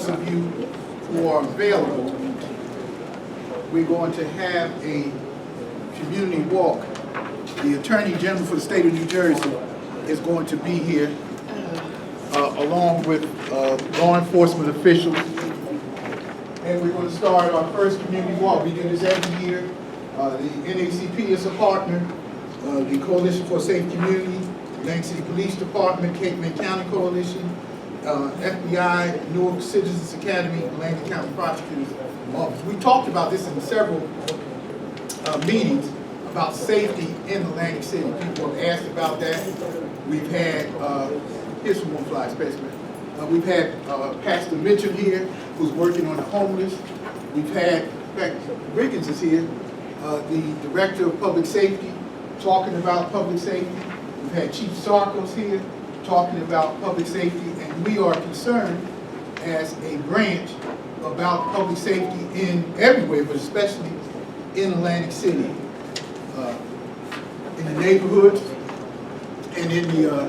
those of you who are available, we're going to have a community walk. The Attorney General for the state of New Jersey is going to be here along with law enforcement officials. And we're going to start our first community walk. We do this every year. The NACP is a partner. The Coalition for a Safe Community, Atlantic City Police Department, Cape May County Coalition, FBI, Newark Citizens Academy, Atlantic County Prosecutor's Office. We talked about this in several meetings about safety in Atlantic City. People have asked about that. We've had, here's some more fly specimen. We've had Pastor Mitchell here, who's working on the homeless. We've had, in fact, Riggin is here, the Director of Public Safety, talking about public safety. We've had Chief Sarkos here, talking about public safety, and we are concerned as a branch about public safety in everywhere, but especially in Atlantic City, in the neighborhoods, and in the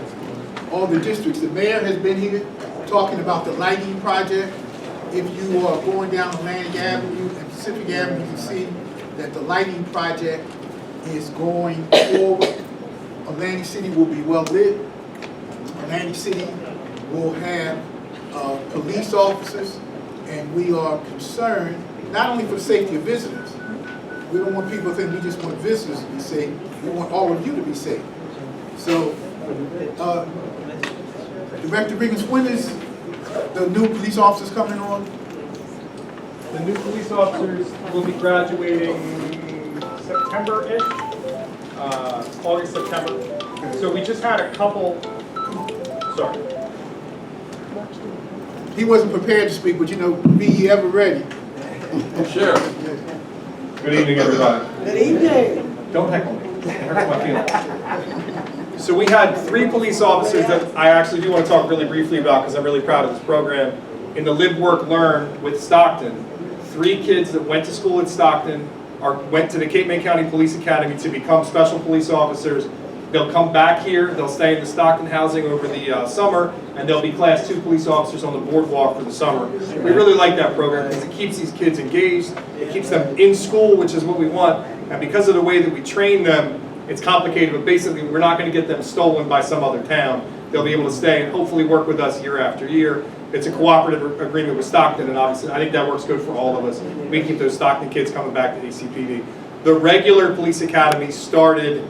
all the districts. The mayor has been here talking about the lighting project. If you are going down Atlantic Avenue and Pacific Avenue, you can see that the lighting project is going forward. Atlantic City will be well lit. Atlantic City will have police officers, and we are concerned not only for the safety of visitors. We don't want people to think we just want visitors to be safe. We want all of you to be safe. So, Director Riggin, when is the new police officers coming on? The new police officers will be graduating September-ish, August, September. So we just had a couple, sorry. He wasn't prepared to speak, but you know, be ye ever ready. Sure. Good evening, everybody. Good evening. Don't heckle me. It hurts my feelings. So we had 3 police officers that I actually do want to talk really briefly about because I'm really proud of this program. In the Live, Work, Learn with Stockton, 3 kids that went to school in Stockton went to the Cape May County Police Academy to become special police officers. They'll come back here, they'll stay in the Stockton housing over the summer, and they'll be Class 2 police officers on the boardwalk for the summer. We really like that program because it keeps these kids engaged, it keeps them in school, which is what we want, and because of the way that we train them, it's complicated, but basically we're not going to get them stolen by some other town. They'll be able to stay and hopefully work with us year after year. It's a cooperative agreement with Stockton, and obviously I think that works good for all of us. We keep those Stockton kids coming back to ACPD. The regular police academy started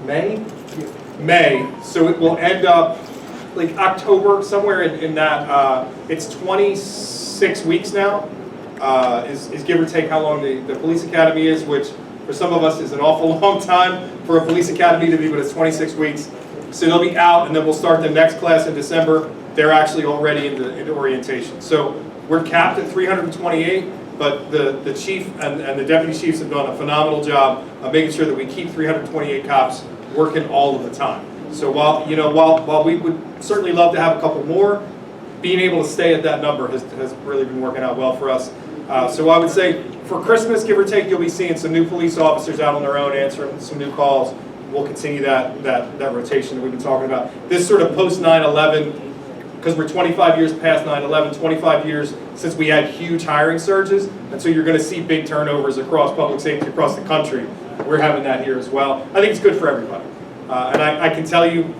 May, so it will end up like October, somewhere in that, it's 26 weeks now, is give or take how long the police academy is, which for some of us is an awful long time for a police academy to be, but it's 26 weeks. So they'll be out, and then we'll start the next class in December. They're actually already into orientation. So we're capped at 328, but the chief and the deputy chiefs have done a phenomenal job of making sure that we keep 328 cops working all of the time. So while we would certainly love to have a couple more, being able to stay at that number has really been working out well for us. So I would say for Christmas, give or take, you'll be seeing some new police officers out on their own answering some new calls. We'll continue that rotation that we've been talking about. This sort of post 9/11, because we're 25 years past 9/11, 25 years since we had huge hiring surges, and so you're going to see big turnovers across public safety across the country. We're having that here as well. I think it's good for everybody. And I can tell you,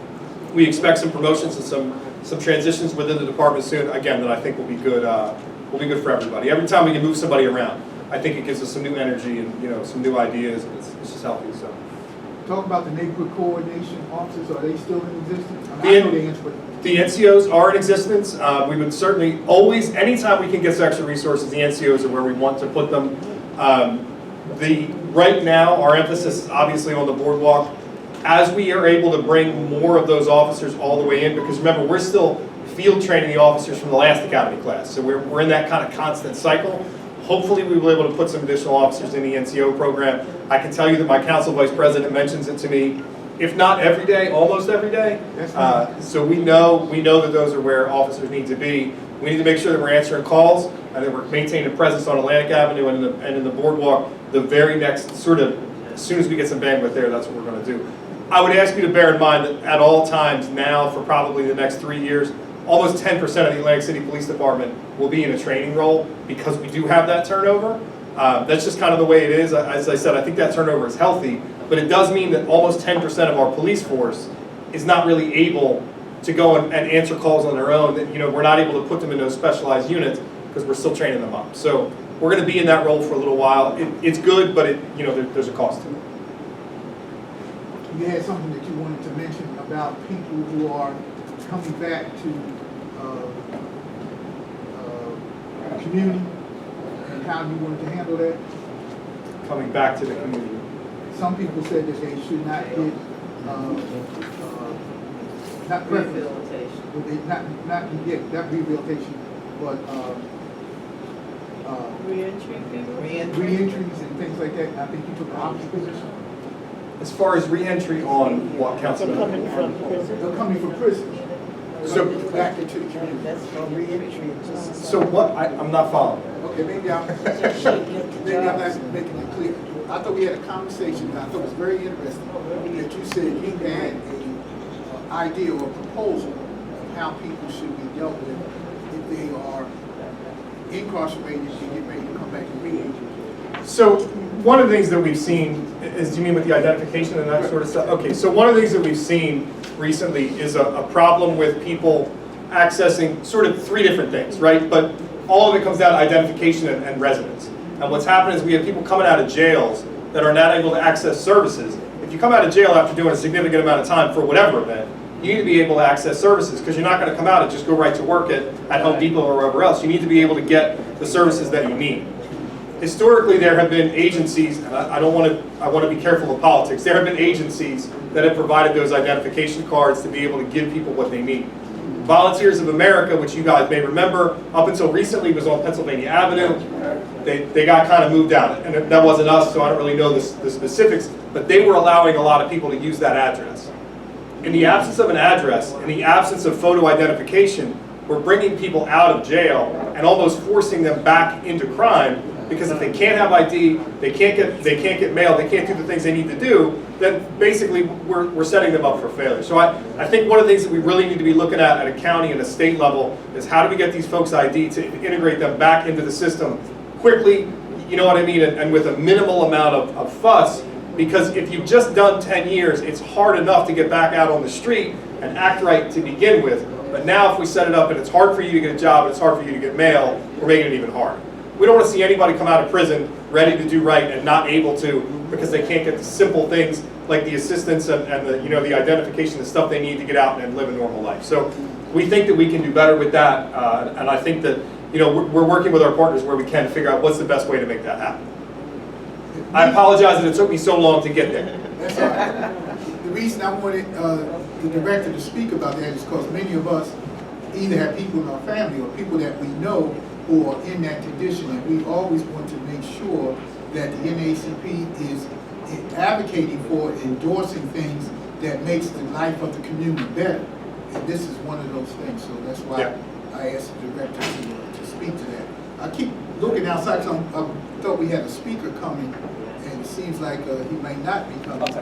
we expect some promotions and some transitions within the department soon, again, that I think will be good for everybody. Every time we can move somebody around, I think it gives us some new energy and some new ideas, and it's just healthy. So. Talk about the neighborhood coordination officers. Are they still in existence? The NCOs are in existence. We would certainly always, anytime we can get some extra resources, the NCOs are where we want to put them. Right now, our emphasis is obviously on the boardwalk. As we are able to bring more of those officers all the way in, because remember, we're still field training the officers from the last academy class, so we're in that kind of constant cycle. Hopefully we will be able to put some additional officers in the NCO program. I can tell you that my council vice president mentions it to me, if not every day, almost every day. So we know that those are where officers need to be. We need to make sure that we're answering calls and that we're maintaining a presence on Atlantic Avenue and in the boardwalk. The very next sort of, as soon as we get some bandwidth there, that's what we're going to do. I would ask you to bear in mind that at all times now, for probably the next 3 years, almost 10% of the Atlantic City Police Department will be in a training role because we do have that turnover. That's just kind of the way it is. As I said, I think that turnover is healthy, but it does mean that almost 10% of our police force is not really able to go and answer calls on their own. That, you know, we're not able to put them in those specialized units because we're still training them up. So we're going to be in that role for a little while. It's good, but there's a cost to it. You had something that you wanted to mention about people who are coming back to community and how you wanted to handle that. Coming back to the community. Some people said that they should not get not Rehabilitation. not rehabilitation, but Reentry people? reentries and things like that. I think you took the opposite position. As far as reentry on what, Councilman? Coming from prison. They're coming from prison. So Back into the community. That's for reentry. So what? I'm not following. Okay, maybe I'm not making it clear. I thought we had a conversation, and I thought it was very interesting that you said you had a idea or proposal of how people should be dealt with if they are incarcerated and get ready to come back and re-enter. So one of the things that we've seen is, you mean with the identification and that sort of stuff? Okay, so one of the things that we've seen recently is a problem with people accessing sort of three different things, right? But all of it comes down to identification and residence. And what's happened is we have people coming out of jails that are not able to access services. If you come out of jail after doing a significant amount of time for whatever event, you need to be able to access services because you're not going to come out and just go right to work at Home Depot or wherever else. You need to be able to get the services that you need. Historically, there have been agencies, and I want to be careful of politics, there have been agencies that have provided those identification cards to be able to give people what they need. Volunteers of America, which you guys may remember, up until recently was on Pennsylvania Avenue. They got kind of moved out, and that wasn't us, so I don't really know the specifics, but they were allowing a lot of people to use that address. In the absence of an address, in the absence of photo identification, we're bringing people out of jail and almost forcing them back into crime, because if they can't have ID, they can't get mail, they can't do the things they need to do, then basically we're setting them up for failure. So I think one of the things that we really need to be looking at a county and a state level is how do we get these folks ID to integrate them back into the system quickly, you know what I mean, and with a minimal amount of fuss, because if you've just done 10 years, it's hard enough to get back out on the street and act right to begin with. But now if we set it up and it's hard for you to get a job and it's hard for you to get mail, we're making it even harder. We don't want to see anybody come out of prison ready to do right and not able to because they can't get the simple things like the assistance and the identification, the stuff they need to get out and live a normal life. So we think that we can do better with that, and I think that we're working with our partners where we can to figure out what's the best way to make that happen. I apologize that it took me so long to get there. That's all right. The reason I wanted the director to speak about that is because many of us either have people in our family or people that we know who are in that condition, and we always want to make sure that the NAACP is advocating for, endorsing things that makes the life of the community better. And this is one of those things, so that's why I asked the director to speak to that. I keep looking outside, so I thought we had a speaker coming, and it seems like he might not be coming.